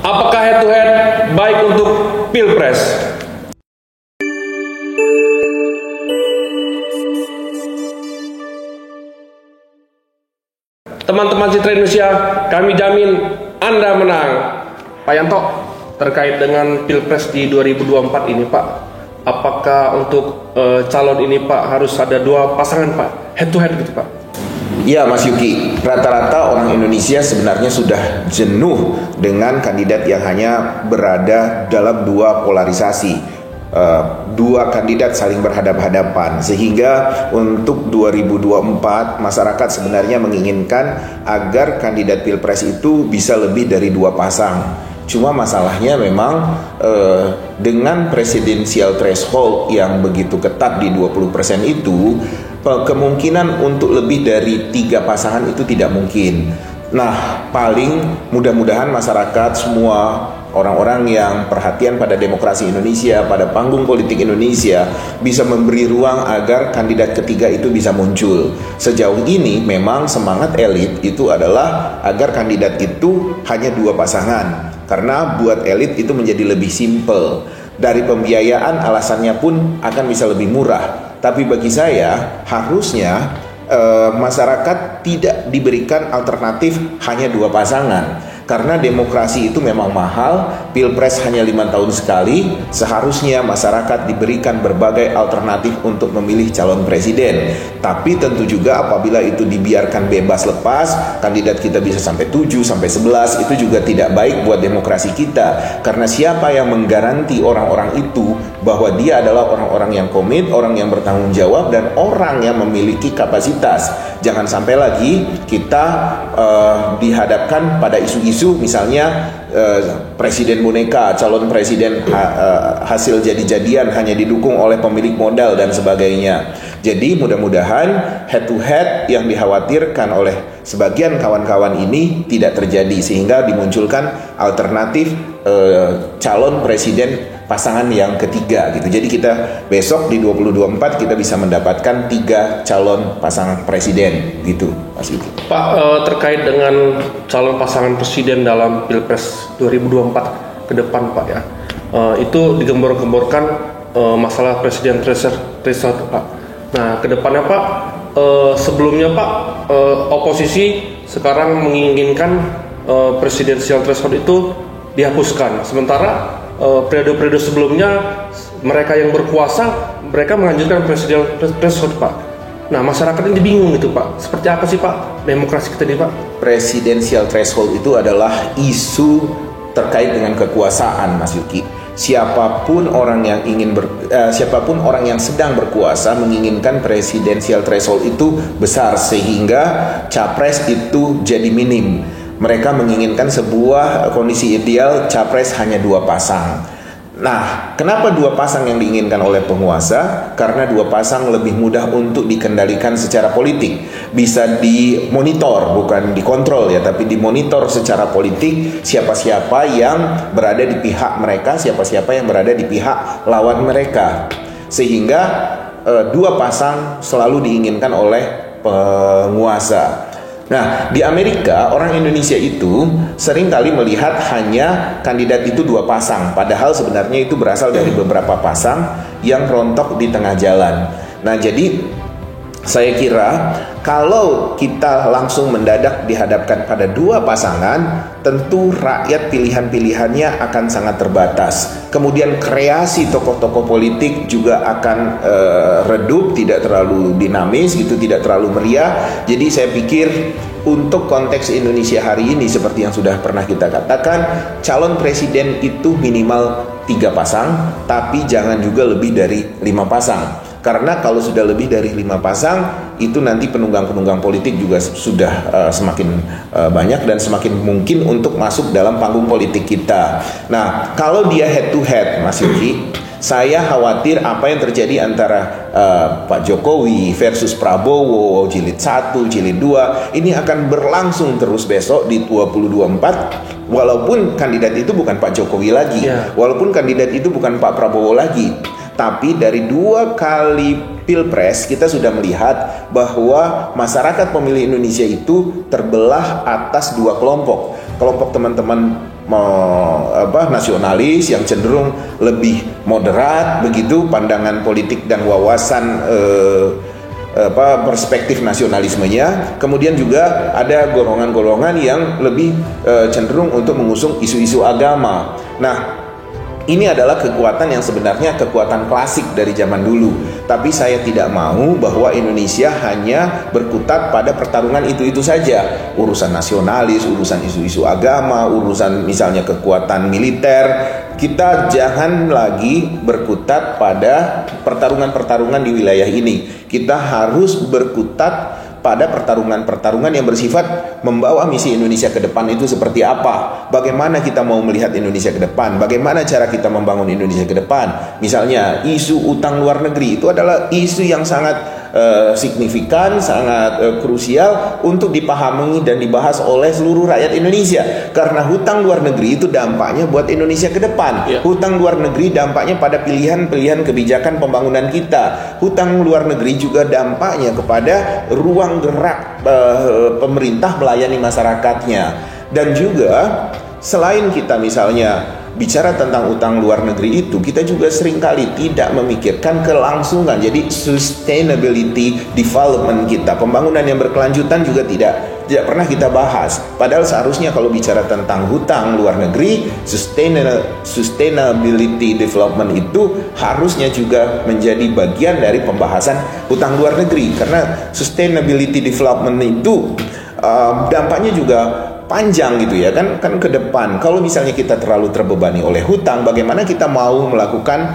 Apakah head to head baik untuk Pilpres? Teman-teman Citra Indonesia, kami jamin Anda menang. Pak Yanto, terkait dengan Pilpres di 2024 ini Pak, apakah untuk calon ini Pak harus ada dua pasangan Pak, head to head gitu Pak? Ya Mas Yuki, rata-rata orang Indonesia sebenarnya sudah jenuh dengan kandidat yang hanya berada dalam dua polarisasi. Dua kandidat saling berhadapan-hadapan, sehingga untuk 2024 masyarakat sebenarnya menginginkan agar kandidat Pilpres itu bisa lebih dari dua pasang. Cuma masalahnya memang dengan presidensial threshold yang begitu ketat di 20% itu, kemungkinan untuk lebih dari 3 pasangan itu tidak mungkin. Nah, paling mudah-mudahan masyarakat semua, orang-orang yang perhatian pada demokrasi Indonesia, pada panggung politik Indonesia, bisa memberi ruang agar kandidat ketiga itu bisa muncul. Sejauh ini memang semangat elit itu adalah agar kandidat itu hanya 2 pasangan, karena buat elit itu menjadi lebih simpel. Dari pembiayaan alasannya pun akan bisa lebih murah. Tapi bagi saya harusnya masyarakat tidak diberikan alternatif hanya 2 pasangan, karena demokrasi itu memang mahal. Pilpres hanya 5 tahun sekali. Seharusnya masyarakat diberikan berbagai alternatif untuk memilih calon presiden. Tapi tentu juga apabila itu dibiarkan bebas lepas, kandidat kita bisa sampai 7, sampai 11, itu juga tidak baik buat demokrasi kita. Karena siapa yang menggaranti orang-orang itu bahwa dia adalah orang-orang yang komit, orang yang bertanggung jawab, dan orang yang memiliki kapasitas. Jangan sampai lagi kita dihadapkan pada isu-isu misalnya presiden boneka, calon presiden hasil jadi-jadian hanya didukung oleh pemilik modal dan sebagainya. Jadi mudah-mudahan head to head yang dikhawatirkan oleh sebagian kawan-kawan ini tidak terjadi, sehingga dimunculkan alternatif calon presiden pasangan yang ketiga gitu. Jadi kita besok di 2024 kita bisa mendapatkan 3 calon pasangan presiden gitu, Mas Yuki. Pak, terkait dengan calon pasangan presiden dalam Pilpres 2024 ke depan Pak ya, itu digembor-gemborkan masalah presiden threshold Pak. Nah ke depannya Pak, sebelumnya Pak, oposisi sekarang menginginkan presidensial threshold itu dihapuskan, sementara periode-periode sebelumnya mereka yang berkuasa mereka menganjurkan presidensial threshold Pak. Nah masyarakat ini bingung gitu Pak, seperti apa sih Pak demokrasi kita ini Pak? Presidensial threshold itu adalah isu terkait dengan kekuasaan, Mas Yuki. Siapapun orang yang sedang berkuasa menginginkan presidensial threshold itu besar, sehingga capres itu jadi minim. Mereka menginginkan sebuah kondisi ideal capres hanya 2 pasang. Nah, kenapa 2 pasang yang diinginkan oleh penguasa? Karena 2 pasang lebih mudah untuk dikendalikan secara politik. Bisa dimonitor, bukan dikontrol ya, tapi dimonitor secara politik siapa-siapa yang berada di pihak mereka, siapa-siapa yang berada di pihak lawan mereka. Sehingga 2 pasang selalu diinginkan oleh penguasa. Nah, di Amerika orang Indonesia itu seringkali melihat hanya kandidat itu 2 pasang, padahal sebenarnya itu berasal dari beberapa pasang yang rontok di tengah jalan. Nah, jadi saya kira kalau kita langsung mendadak dihadapkan pada 2 pasangan, tentu rakyat pilihan-pilihannya akan sangat terbatas. Kemudian kreasi tokoh-tokoh politik juga akan redup, tidak terlalu dinamis gitu, tidak terlalu meriah. Jadi saya pikir untuk konteks Indonesia hari ini, seperti yang sudah pernah kita katakan, calon presiden itu minimal 3 pasang, tapi jangan juga lebih dari 5 pasang. Karena kalau sudah lebih dari 5 pasang, itu nanti penunggang-penunggang politik juga sudah semakin banyak dan semakin mungkin untuk masuk dalam panggung politik kita. Nah, kalau dia head to head, Mas Yuki, saya khawatir apa yang terjadi antara Pak Jokowi versus Prabowo, jilid 1, jilid 2, ini akan berlangsung terus besok di 2024. Walaupun kandidat itu bukan Pak Jokowi lagi, walaupun kandidat itu bukan Pak Prabowo lagi. Tapi dari 2 kali Pilpres kita sudah melihat bahwa masyarakat pemilih Indonesia itu terbelah atas 2 kelompok. Kelompok teman-teman nasionalis, yang cenderung lebih moderat begitu pandangan politik dan wawasan perspektif nasionalismenya. Kemudian juga ada golongan-golongan yang lebih cenderung untuk mengusung isu-isu agama. Nah, ini adalah kekuatan yang sebenarnya kekuatan klasik dari zaman dulu. Tapi saya tidak mau bahwa Indonesia hanya berkutat pada pertarungan itu-itu saja. Urusan nasionalis, urusan isu-isu agama, urusan misalnya kekuatan militer. Kita jangan lagi berkutat pada pertarungan-pertarungan di wilayah ini. Kita harus berkutat pada pertarungan-pertarungan yang bersifat membawa misi Indonesia ke depan itu seperti apa. Bagaimana kita mau melihat Indonesia ke depan? Bagaimana cara kita membangun Indonesia ke depan? Misalnya isu utang luar negeri itu adalah isu yang sangat signifikan, sangat krusial untuk dipahami dan dibahas oleh seluruh rakyat Indonesia. Karena hutang luar negeri itu dampaknya buat Indonesia ke depan. Hutang luar negeri dampaknya pada pilihan-pilihan kebijakan pembangunan kita. Hutang luar negeri juga dampaknya kepada ruang gerak pemerintah melayani masyarakatnya. Dan juga selain kita misalnya bicara tentang utang luar negeri itu, kita juga seringkali tidak memikirkan kelangsungan. Jadi sustainability development kita, pembangunan yang berkelanjutan juga tidak pernah kita bahas. Padahal seharusnya kalau bicara tentang hutang luar negeri, sustainability development itu harusnya juga menjadi bagian dari pembahasan hutang luar negeri. Karena sustainability development itu dampaknya juga panjang gitu ya kan ke depan. Kalau misalnya kita terlalu terbebani oleh hutang, bagaimana kita mau melakukan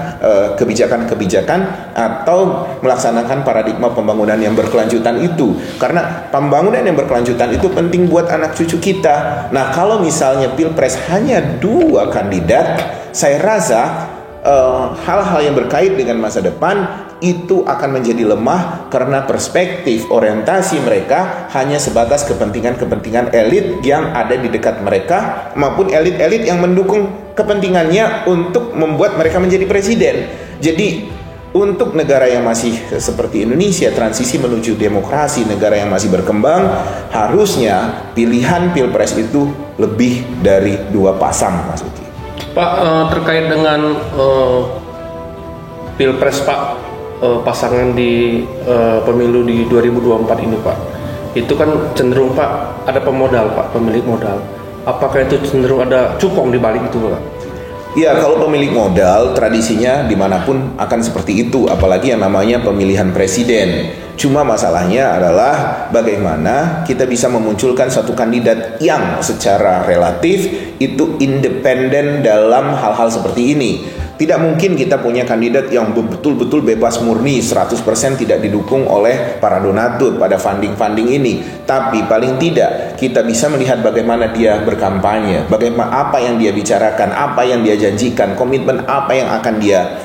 kebijakan-kebijakan atau melaksanakan paradigma pembangunan yang berkelanjutan itu? Karena pembangunan yang berkelanjutan itu penting buat anak cucu kita. Nah, kalau misalnya Pilpres hanya 2 kandidat, saya rasa hal-hal yang berkait dengan masa depan itu akan menjadi lemah karena perspektif orientasi mereka hanya sebatas kepentingan-kepentingan elit yang ada di dekat mereka maupun elit-elit yang mendukung kepentingannya untuk membuat mereka menjadi presiden. Jadi untuk negara yang masih seperti Indonesia, transisi menuju demokrasi, negara yang masih berkembang, harusnya pilihan Pilpres itu lebih dari 2 pasang, Mas Uki. Pak, terkait dengan Pilpres Pak, pasangan di pemilu di 2024 ini Pak, itu kan cenderung Pak ada pemodal Pak, pemilik modal. Apakah itu cenderung ada cupong di balik itu Pak? Ya, kalau pemilik modal tradisinya dimanapun akan seperti itu, apalagi yang namanya pemilihan presiden. Cuma masalahnya adalah bagaimana kita bisa memunculkan satu kandidat yang secara relatif itu independen dalam hal-hal seperti ini. Tidak mungkin kita punya kandidat yang betul-betul bebas murni 100% tidak didukung oleh para donatur pada funding-funding ini. Tapi paling tidak kita bisa melihat bagaimana dia berkampanye, bagaimana apa yang dia bicarakan, apa yang dia janjikan, komitmen apa yang akan dia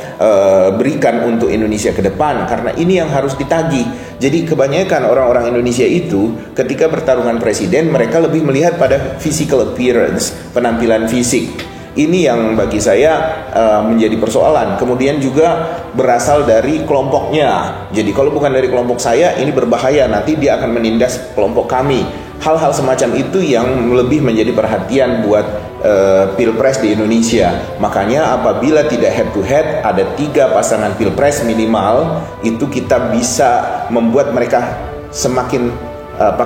berikan untuk Indonesia ke depan. Karena ini yang harus ditagih. Jadi kebanyakan orang-orang Indonesia itu ketika pertarungan presiden mereka lebih melihat pada physical appearance, penampilan fisik. Ini yang bagi saya menjadi persoalan. Kemudian juga berasal dari kelompoknya. Jadi kalau bukan dari kelompok saya, ini berbahaya. Nanti dia akan menindas kelompok kami. Hal-hal semacam itu yang lebih menjadi perhatian buat Pilpres di Indonesia. Makanya apabila tidak head to head, ada 3 pasangan Pilpres minimal, itu kita bisa membuat mereka semakin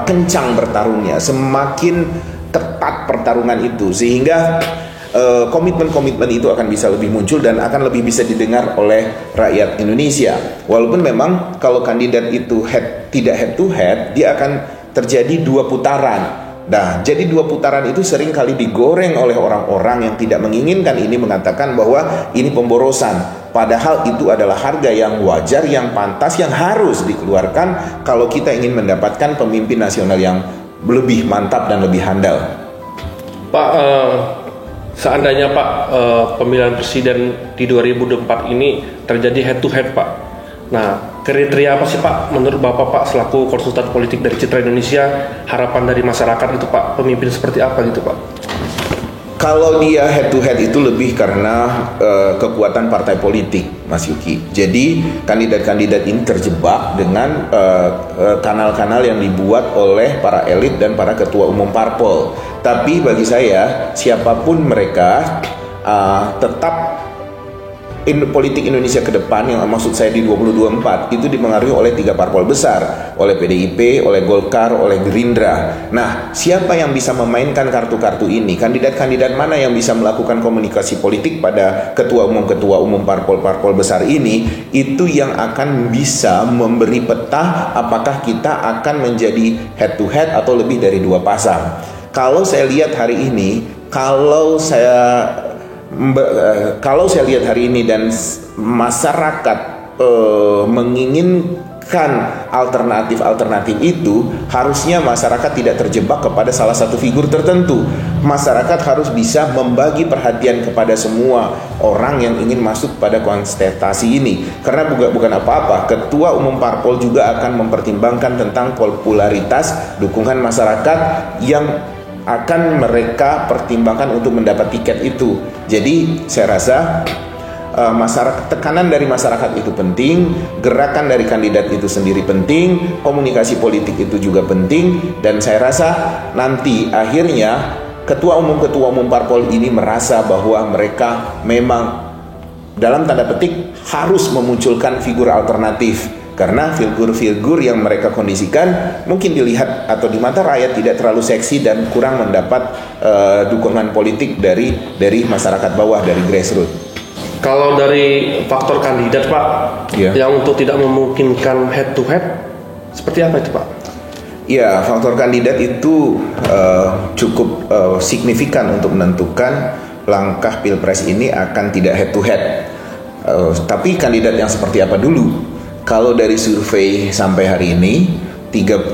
kencang bertarungnya, semakin ketat pertarungan itu, sehingga komitmen-komitmen itu akan bisa lebih muncul dan akan lebih bisa didengar oleh rakyat Indonesia. Walaupun memang kalau kandidat itu tidak head to head, dia akan terjadi 2 putaran. Nah, jadi 2 putaran itu sering kali digoreng oleh orang-orang yang tidak menginginkan ini, mengatakan bahwa ini pemborosan. Padahal itu adalah harga yang wajar, yang pantas, yang harus dikeluarkan kalau kita ingin mendapatkan pemimpin nasional yang lebih mantap dan lebih handal. Pak, seandainya Pak pemilihan presiden di 2024 ini terjadi head to head Pak. Nah, kriteria apa sih Pak menurut Bapak Pak selaku konsultan politik dari Citra Indonesia, harapan dari masyarakat itu Pak, pemimpin seperti apa gitu Pak? Kalau dia head to head itu lebih karena kekuatan partai politik, Mas Yuki. Jadi kandidat-kandidat ini terjebak dengan kanal-kanal yang dibuat oleh para elit dan para ketua umum parpol. Tapi bagi saya, siapapun mereka, tetap politik Indonesia ke depan, yang maksud saya di 2024 itu dipengaruhi oleh 3 parpol besar, oleh PDIP, oleh Golkar, oleh Gerindra. Nah, siapa yang bisa memainkan kartu-kartu ini? Kandidat-kandidat mana yang bisa melakukan komunikasi politik pada ketua umum parpol-parpol besar ini? Itu yang akan bisa memberi peta apakah kita akan menjadi head to head atau lebih dari 2 pasang. Kalau saya lihat hari ini, kalau saya lihat hari ini dan masyarakat menginginkan alternatif itu, harusnya masyarakat tidak terjebak kepada salah satu figur tertentu. Masyarakat harus bisa membagi perhatian kepada semua orang yang ingin masuk pada kontestasi ini. Karena bukan apa-apa, ketua umum parpol juga akan mempertimbangkan tentang popularitas dukungan masyarakat yang akan mereka pertimbangkan untuk mendapat tiket itu. Jadi saya rasa tekanan dari masyarakat itu penting, gerakan dari kandidat itu sendiri penting, komunikasi politik itu juga penting, dan saya rasa nanti akhirnya ketua umum parpol ini merasa bahwa mereka memang dalam tanda petik harus memunculkan figur alternatif. Karena figur-figur yang mereka kondisikan mungkin dilihat atau di mata rakyat tidak terlalu seksi dan kurang mendapat dukungan politik dari masyarakat bawah, dari grassroots. Kalau dari faktor kandidat, Pak, yang untuk tidak memungkinkan head to head, seperti apa itu, Pak? Ya, faktor kandidat itu cukup signifikan untuk menentukan langkah Pilpres ini akan tidak head to head. Tapi kandidat yang seperti apa dulu? Kalau dari survei sampai hari ini,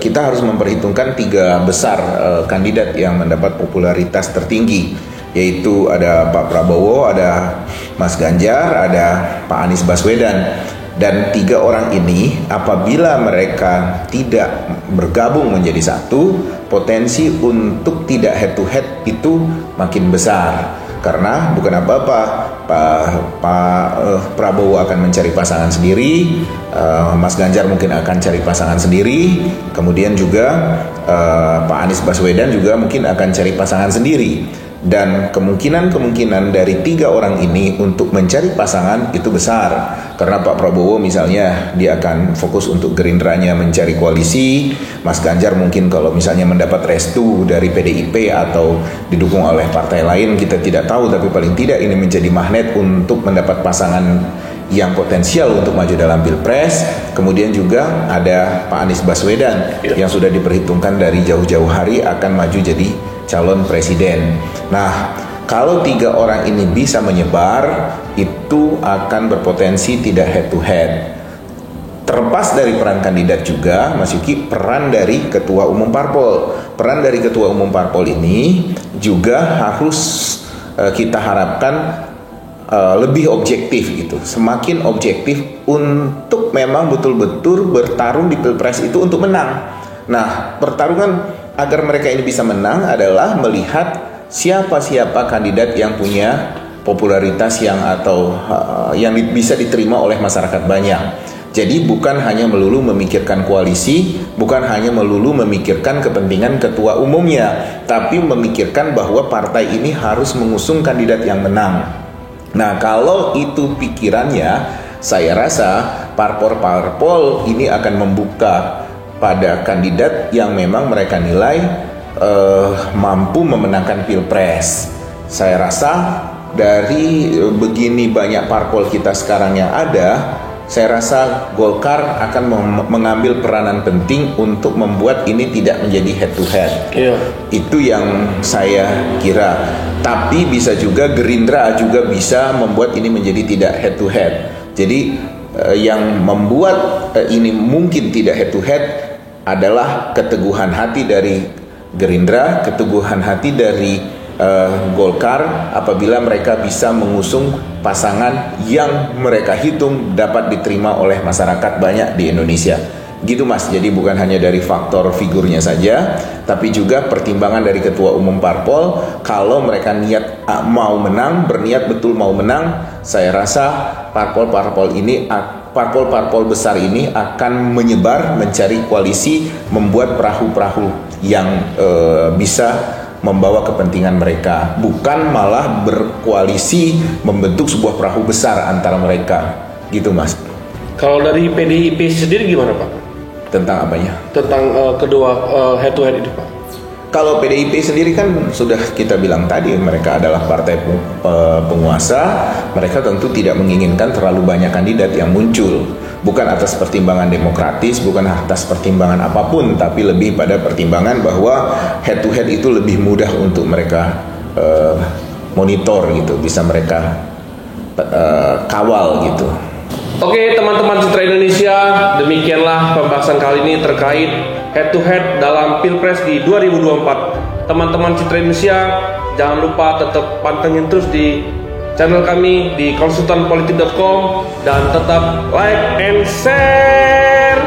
kita harus memperhitungkan 3 besar kandidat yang mendapat popularitas tertinggi, yaitu ada Pak Prabowo, ada Mas Ganjar, ada Pak Anies Baswedan. Dan 3 orang ini apabila mereka tidak bergabung menjadi satu, potensi untuk tidak head to head itu makin besar. Karena bukan apa-apa, Pak Prabowo akan mencari pasangan sendiri, Mas Ganjar mungkin akan cari pasangan sendiri, kemudian juga Pak Anies Baswedan juga mungkin akan cari pasangan sendiri. Dan kemungkinan dari 3 orang ini untuk mencari pasangan itu besar. Karena Pak Prabowo misalnya dia akan fokus untuk Gerindranya mencari koalisi, Mas Ganjar mungkin kalau misalnya mendapat restu dari PDIP atau didukung oleh partai lain kita tidak tahu, tapi paling tidak ini menjadi magnet untuk mendapat pasangan yang potensial untuk maju dalam Pilpres. Kemudian juga ada Pak Anies Baswedan yang sudah diperhitungkan dari jauh-jauh hari akan maju jadi calon presiden. Nah, kalau 3 orang ini bisa menyebar, itu akan berpotensi tidak head to head. Terlepas dari peran kandidat juga, Mas Yuki, peran dari ketua umum parpol. Peran dari ketua umum parpol ini juga harus kita harapkan lebih objektif gitu. Semakin objektif untuk memang betul-betul bertarung di Pilpres itu untuk menang. Nah, pertarungan agar mereka ini bisa menang adalah melihat siapa-siapa kandidat yang punya popularitas yang bisa diterima oleh masyarakat banyak. Jadi bukan hanya melulu memikirkan koalisi, bukan hanya melulu memikirkan kepentingan ketua umumnya, tapi memikirkan bahwa partai ini harus mengusung kandidat yang menang. Nah, kalau itu pikirannya, saya rasa parpol ini akan membuka pada kandidat yang memang mereka nilai mampu memenangkan Pilpres. Saya rasa dari begini banyak parpol kita sekarang yang ada, saya rasa Golkar akan mengambil peranan penting untuk membuat ini tidak menjadi head to head. Itu yang saya kira. Tapi bisa juga Gerindra juga bisa membuat ini menjadi tidak head to head. Jadi yang membuat ini mungkin tidak head to head adalah keteguhan hati dari Gerindra, keteguhan hati dari Golkar apabila mereka bisa mengusung pasangan yang mereka hitung dapat diterima oleh masyarakat banyak di Indonesia. Gitu Mas, jadi bukan hanya dari faktor figurnya saja, tapi juga pertimbangan dari ketua umum parpol. Kalau mereka niat mau menang, berniat betul mau menang, saya rasa parpol-parpol besar ini akan menyebar, mencari koalisi, membuat perahu-perahu yang bisa membawa kepentingan mereka, bukan malah berkoalisi membentuk sebuah perahu besar antara mereka. Gitu Mas. Kalau dari PDIP sendiri gimana Pak? Tentang apanya? Tentang kedua head to head ini Pak. Kalau PDIP sendiri kan sudah kita bilang tadi, mereka adalah partai penguasa. Mereka tentu tidak menginginkan terlalu banyak kandidat yang muncul. Bukan atas pertimbangan demokratis, bukan atas pertimbangan apapun, tapi lebih pada pertimbangan bahwa head to head itu lebih mudah untuk mereka monitor gitu, bisa mereka kawal gitu. Oke teman-teman Citra Indonesia, demikianlah pembahasan kali ini terkait head to head dalam Pilpres di 2024. Teman-teman Citra Indonesia, jangan lupa tetap pantengin terus di channel kami di konsultanpolitik.com dan tetap like and share.